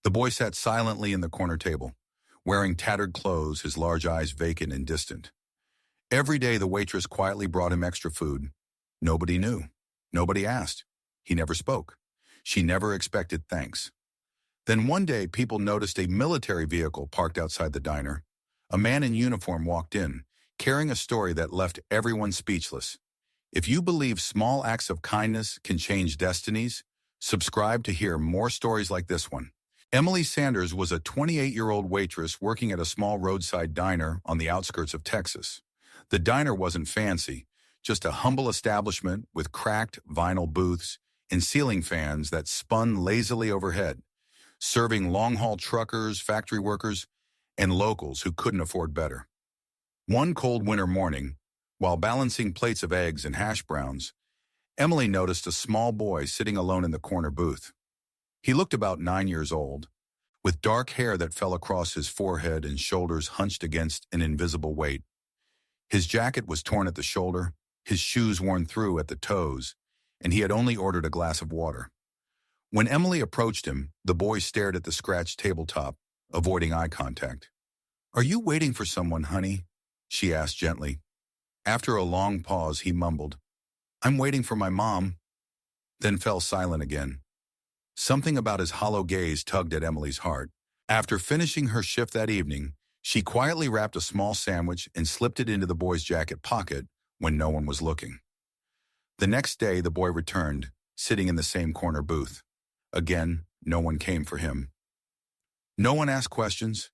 The boy sat silently in the corner table, wearing tattered clothes, his large eyes vacant and distant. Every day the waitress quietly brought him extra food. Nobody knew. Nobody asked. He never spoke. She never expected thanks. Then one day people noticed a military vehicle parked outside the diner. A man in uniform walked in, carrying a story that left everyone speechless. If you believe small acts of kindness can change destinies, subscribe to hear more stories like this one. Emily Sanders was a 28-year-old waitress working at a small roadside diner on the outskirts of Texas. The diner wasn't fancy, just a humble establishment with cracked vinyl booths and ceiling fans that spun lazily overhead, serving long-haul truckers, factory workers, and locals who couldn't afford better. One cold winter morning, while balancing plates of eggs and hash browns, Emily noticed a small boy sitting alone in the corner booth. He looked about 9 years old, with dark hair that fell across his forehead and shoulders hunched against an invisible weight. His jacket was torn at the shoulder, his shoes worn through at the toes, and he had only ordered a glass of water. When Emily approached him, the boy stared at the scratched tabletop, avoiding eye contact. "Are you waiting for someone, honey?" she asked gently. After a long pause, he mumbled, "I'm waiting for my mom," then fell silent again. Something about his hollow gaze tugged at Emily's heart. After finishing her shift that evening, she quietly wrapped a small sandwich and slipped it into the boy's jacket pocket when no one was looking. The next day, the boy returned, sitting in the same corner booth. Again, no one came for him. No one asked questions.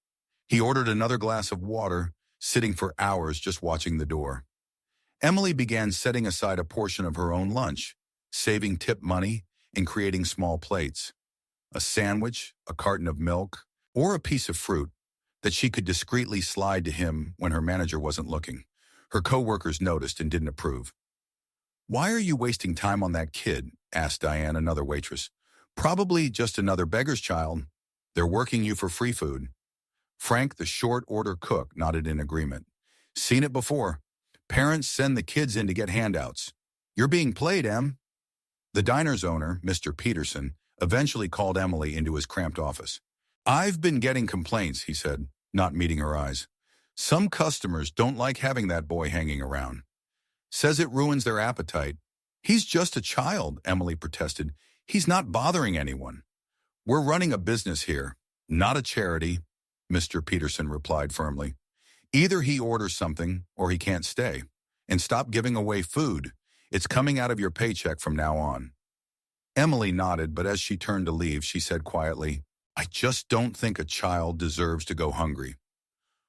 He ordered another glass of water, sitting for hours just watching the door. Emily began setting aside a portion of her own lunch, saving tip money and creating small plates. A sandwich, a carton of milk, or a piece of fruit that she could discreetly slide to him when her manager wasn't looking. Her coworkers noticed and didn't approve. "Why are you wasting time on that kid?" asked Diane, another waitress. "Probably just another beggar's child. They're working you for free food." Frank, the short-order cook, nodded in agreement. "Seen it before. Parents send the kids in to get handouts. You're being played, Em." The diner's owner, Mr. Peterson, eventually called Emily into his cramped office. "I've been getting complaints," he said, not meeting her eyes. "Some customers don't like having that boy hanging around. Says it ruins their appetite." "He's just a child," Emily protested. "He's not bothering anyone." "We're running a business here, not a charity," Mr. Peterson replied firmly. "Either he orders something or he can't stay. And stop giving away food. It's coming out of your paycheck from now on." Emily nodded, but as she turned to leave, she said quietly, "I just don't think a child deserves to go hungry."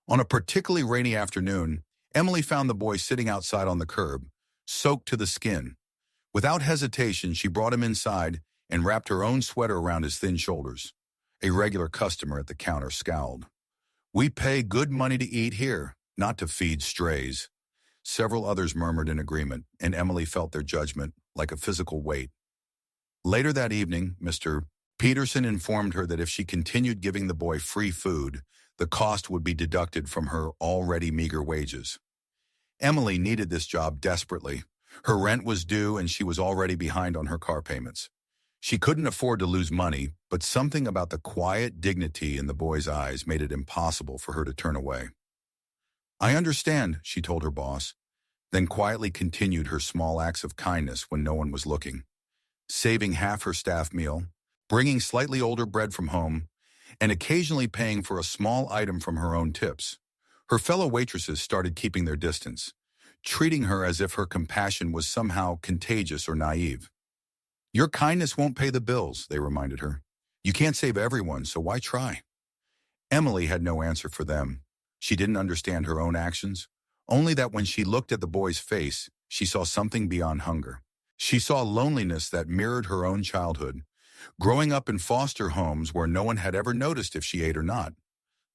On a particularly rainy afternoon, Emily found the boy sitting outside on the curb, soaked to the skin. Without hesitation, she brought him inside and wrapped her own sweater around his thin shoulders. A regular customer at the counter scowled. "We pay good money to eat here, not to feed strays." Several others murmured in agreement, and Emily felt their judgment like a physical weight. Later that evening, Mr. Peterson informed her that if she continued giving the boy free food, the cost would be deducted from her already meager wages. Emily needed this job desperately. Her rent was due and she was already behind on her car payments. She couldn't afford to lose money, but something about the quiet dignity in the boy's eyes made it impossible for her to turn away. "I understand," she told her boss, then quietly continued her small acts of kindness when no one was looking, saving half her staff meal, bringing slightly older bread from home, and occasionally paying for a small item from her own tips. Her fellow waitresses started keeping their distance, treating her as if her compassion was somehow contagious or naive. "Your kindness won't pay the bills," they reminded her. "You can't save everyone, so why try?" Emily had no answer for them. She didn't understand her own actions, only that when she looked at the boy's face, she saw something beyond hunger. She saw loneliness that mirrored her own childhood, growing up in foster homes where no one had ever noticed if she ate or not.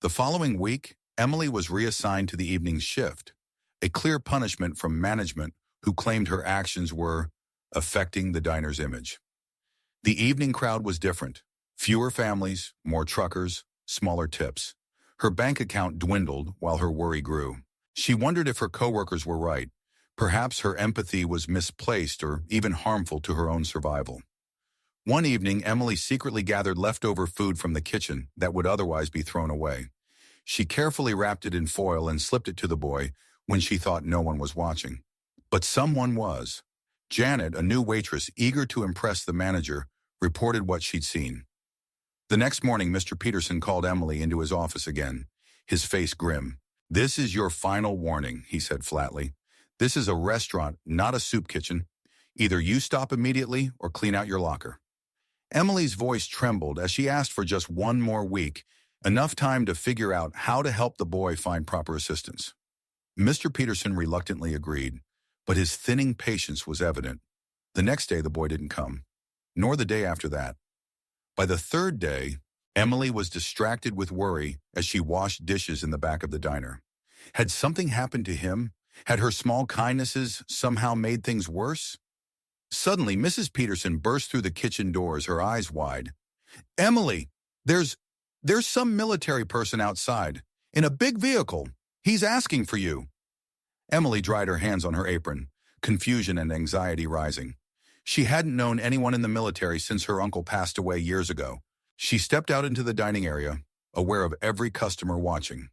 The following week, Emily was reassigned to the evening shift, a clear punishment from management who claimed her actions were affecting the diner's image. The evening crowd was different. Fewer families, more truckers, smaller tips. Her bank account dwindled while her worry grew. She wondered if her coworkers were right. Perhaps her empathy was misplaced or even harmful to her own survival. One evening, Emily secretly gathered leftover food from the kitchen that would otherwise be thrown away. She carefully wrapped it in foil and slipped it to the boy when she thought no one was watching. But someone was. Janet, a new waitress eager to impress the manager, reported what she'd seen. The next morning, Mr. Peterson called Emily into his office again, his face grim. "This is your final warning," he said flatly. "This is a restaurant, not a soup kitchen. Either you stop immediately or clean out your locker." Emily's voice trembled as she asked for just one more week, enough time to figure out how to help the boy find proper assistance. Mr. Peterson reluctantly agreed, but his thinning patience was evident. The next day the boy didn't come, nor the day after that. By the third day, Emily was distracted with worry as she washed dishes in the back of the diner. Had something happened to him? Had her small kindnesses somehow made things worse? Suddenly, Mrs. Peterson burst through the kitchen doors, her eyes wide. "Emily, there's some military person outside, in a big vehicle. He's asking for you." Emily dried her hands on her apron, confusion and anxiety rising. She hadn't known anyone in the military since her uncle passed away years ago. She stepped out into the dining area, aware of every customer watching.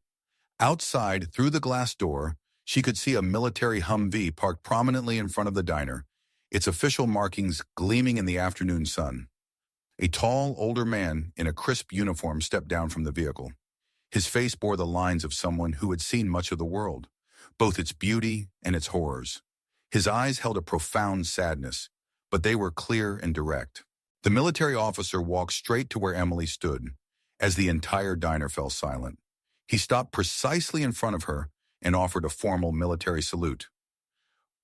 Outside, through the glass door, she could see a military Humvee parked prominently in front of the diner, its official markings gleaming in the afternoon sun. A tall, older man in a crisp uniform stepped down from the vehicle. His face bore the lines of someone who had seen much of the world, both its beauty and its horrors. His eyes held a profound sadness, but they were clear and direct. The military officer walked straight to where Emily stood, as the entire diner fell silent. He stopped precisely in front of her and offered a formal military salute.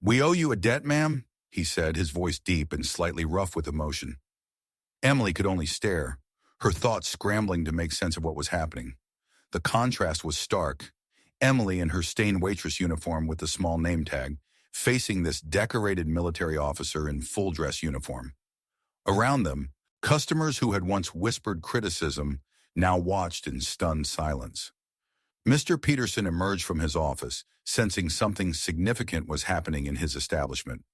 "We owe you a debt, ma'am," he said, his voice deep and slightly rough with emotion. Emily could only stare, her thoughts scrambling to make sense of what was happening. The contrast was stark. Emily in her stained waitress uniform with the small name tag, facing this decorated military officer in full dress uniform. Around them, customers who had once whispered criticism now watched in stunned silence. Mr. Peterson emerged from his office, sensing something significant was happening in his establishment.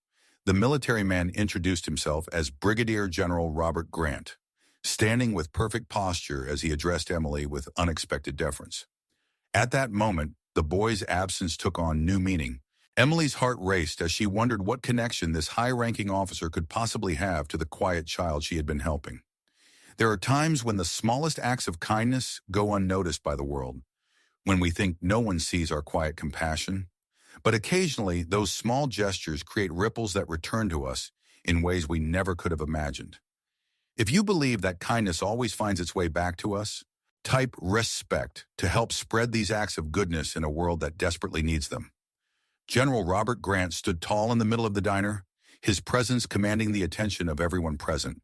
The military man introduced himself as Brigadier General Robert Grant, standing with perfect posture as he addressed Emily with unexpected deference. At that moment, the boy's absence took on new meaning. Emily's heart raced as she wondered what connection this high-ranking officer could possibly have to the quiet child she had been helping. There are times when the smallest acts of kindness go unnoticed by the world, when we think no one sees our quiet compassion. But occasionally, those small gestures create ripples that return to us in ways we never could have imagined. If you believe that kindness always finds its way back to us, type respect to help spread these acts of goodness in a world that desperately needs them. General Robert Grant stood tall in the middle of the diner, his presence commanding the attention of everyone present.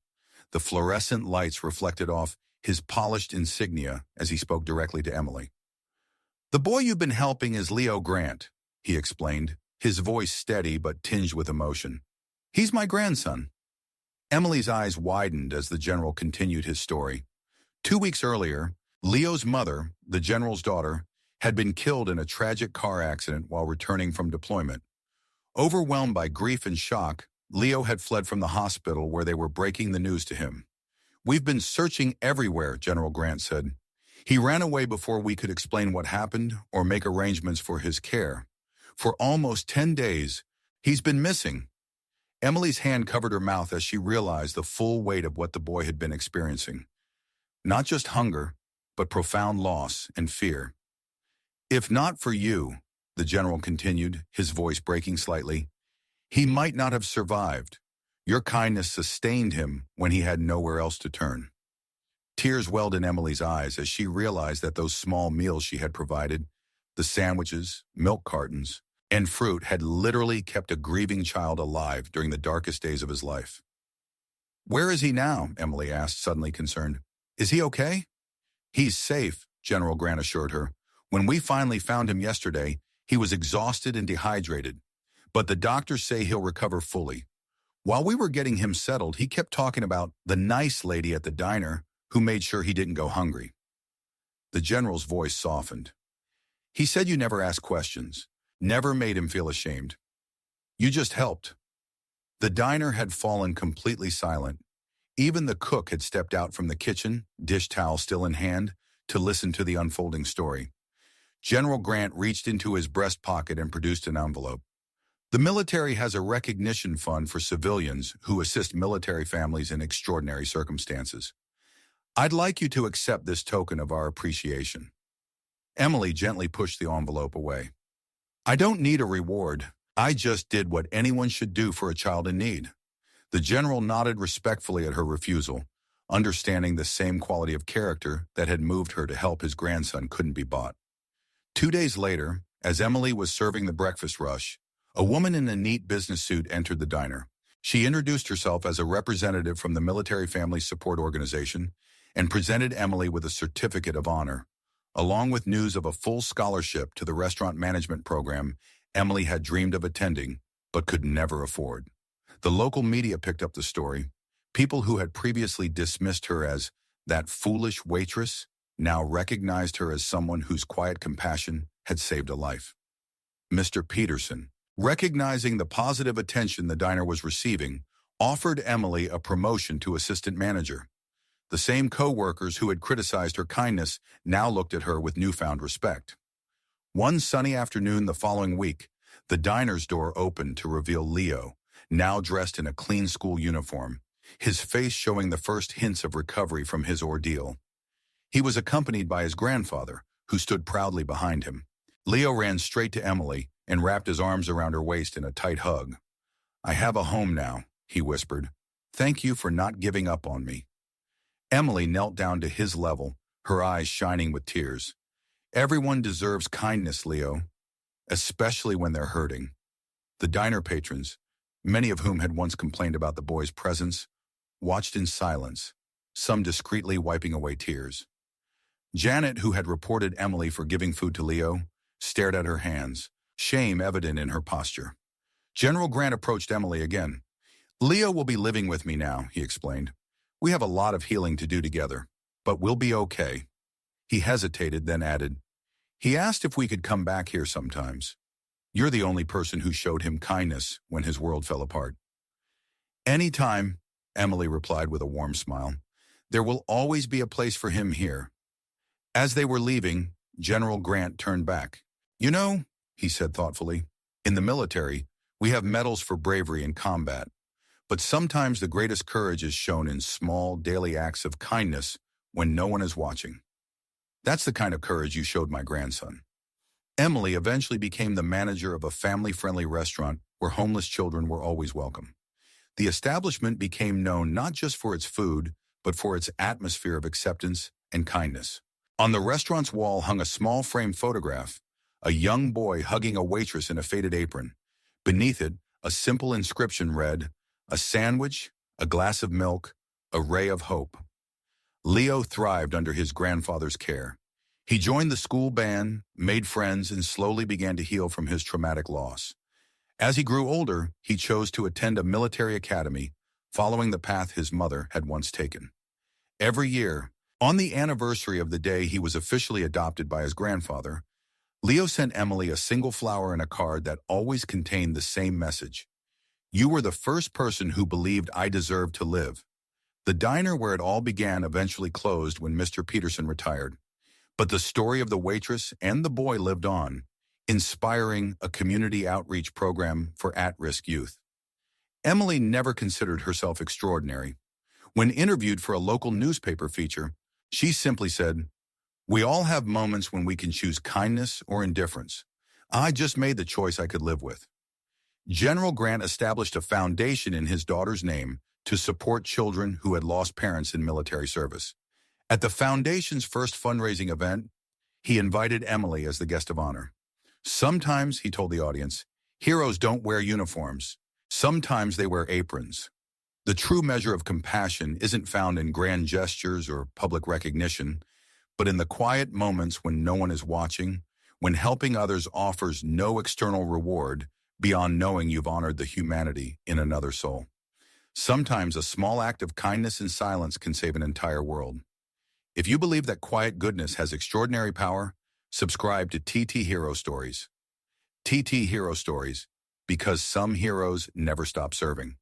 The fluorescent lights reflected off his polished insignia as he spoke directly to Emily. "The boy you've been helping is Leo Grant," he explained, his voice steady but tinged with emotion. "He's my grandson." Emily's eyes widened as the general continued his story. 2 weeks earlier, Leo's mother, the general's daughter, had been killed in a tragic car accident while returning from deployment. Overwhelmed by grief and shock, Leo had fled from the hospital where they were breaking the news to him. "We've been searching everywhere," General Grant said. "He ran away before we could explain what happened or make arrangements for his care. For almost 10 days, he's been missing." Emily's hand covered her mouth as she realized the full weight of what the boy had been experiencing. Not just hunger, but profound loss and fear. "If not for you," the general continued, his voice breaking slightly, "he might not have survived. Your kindness sustained him when he had nowhere else to turn." Tears welled in Emily's eyes as she realized that those small meals she had provided, the sandwiches, milk cartons, and fruit had literally kept a grieving child alive during the darkest days of his life. "Where is he now?" Emily asked, suddenly concerned. "Is he okay?" "He's safe," General Grant assured her. "When we finally found him yesterday, he was exhausted and dehydrated, but the doctors say he'll recover fully. While we were getting him settled, he kept talking about the nice lady at the diner who made sure he didn't go hungry." The general's voice softened. "He said you never asked questions, never made him feel ashamed. You just helped." The diner had fallen completely silent. Even the cook had stepped out from the kitchen, dish towel still in hand, to listen to the unfolding story. General Grant reached into his breast pocket and produced an envelope. The military has a recognition fund for civilians who assist military families in extraordinary circumstances. I'd like you to accept this token of our appreciation. Emily gently pushed the envelope away. I don't need a reward. I just did what anyone should do for a child in need. The general nodded respectfully at her refusal, understanding the same quality of character that had moved her to help his grandson couldn't be bought. 2 days later, as Emily was serving the breakfast rush, a woman in a neat business suit entered the diner. She introduced herself as a representative from the Military Family Support Organization and presented Emily with a certificate of honor, along with news of a full scholarship to the restaurant management program Emily had dreamed of attending but could never afford. The local media picked up the story. People who had previously dismissed her as that foolish waitress now recognized her as someone whose quiet compassion had saved a life. Mr. Peterson, recognizing the positive attention the diner was receiving, offered Emily a promotion to assistant manager. The same co-workers who had criticized her kindness now looked at her with newfound respect. One sunny afternoon the following week, the diner's door opened to reveal Leo, now dressed in a clean school uniform, his face showing the first hints of recovery from his ordeal. He was accompanied by his grandfather, who stood proudly behind him. Leo ran straight to Emily and wrapped his arms around her waist in a tight hug. I have a home now, he whispered. Thank you for not giving up on me. Emily knelt down to his level, her eyes shining with tears. Everyone deserves kindness, Leo, especially when they're hurting. The diner patrons, many of whom had once complained about the boy's presence, watched in silence, some discreetly wiping away tears. Janet, who had reported Emily for giving food to Leo, stared at her hands, shame evident in her posture. General Grant approached Emily again. Leo will be living with me now, he explained. We have a lot of healing to do together, but we'll be okay. He hesitated, then added, he asked if we could come back here sometimes. You're the only person who showed him kindness when his world fell apart. Anytime, Emily replied with a warm smile. There will always be a place for him here. As they were leaving, General Grant turned back. You know, he said thoughtfully, in the military, we have medals for bravery in combat, but sometimes the greatest courage is shown in small, daily acts of kindness when no one is watching. That's the kind of courage you showed my grandson. Emily eventually became the manager of a family-friendly restaurant where homeless children were always welcome. The establishment became known not just for its food, but for its atmosphere of acceptance and kindness. On the restaurant's wall hung a small frame photograph, a young boy hugging a waitress in a faded apron. Beneath it, a simple inscription read, a sandwich, a glass of milk, a ray of hope. Leo thrived under his grandfather's care. He joined the school band, made friends, and slowly began to heal from his traumatic loss. As he grew older, he chose to attend a military academy, following the path his mother had once taken. Every year, on the anniversary of the day he was officially adopted by his grandfather, Leo sent Emily a single flower and a card that always contained the same message. You were the first person who believed I deserved to live. The diner where it all began eventually closed when Mr. Peterson retired. But the story of the waitress and the boy lived on, inspiring a community outreach program for at-risk youth. Emily never considered herself extraordinary. When interviewed for a local newspaper feature, she simply said, we all have moments when we can choose kindness or indifference. I just made the choice I could live with. General Grant established a foundation in his daughter's name to support children who had lost parents in military service. At the foundation's first fundraising event, he invited Emily as the guest of honor. Sometimes, he told the audience, heroes don't wear uniforms. Sometimes they wear aprons. The true measure of compassion isn't found in grand gestures or public recognition, but in the quiet moments when no one is watching, when helping others offers no external reward beyond knowing you've honored the humanity in another soul. Sometimes a small act of kindness in silence can save an entire world. If you believe that quiet goodness has extraordinary power, subscribe to TT Hero Stories. TT Hero Stories, because some heroes never stop serving.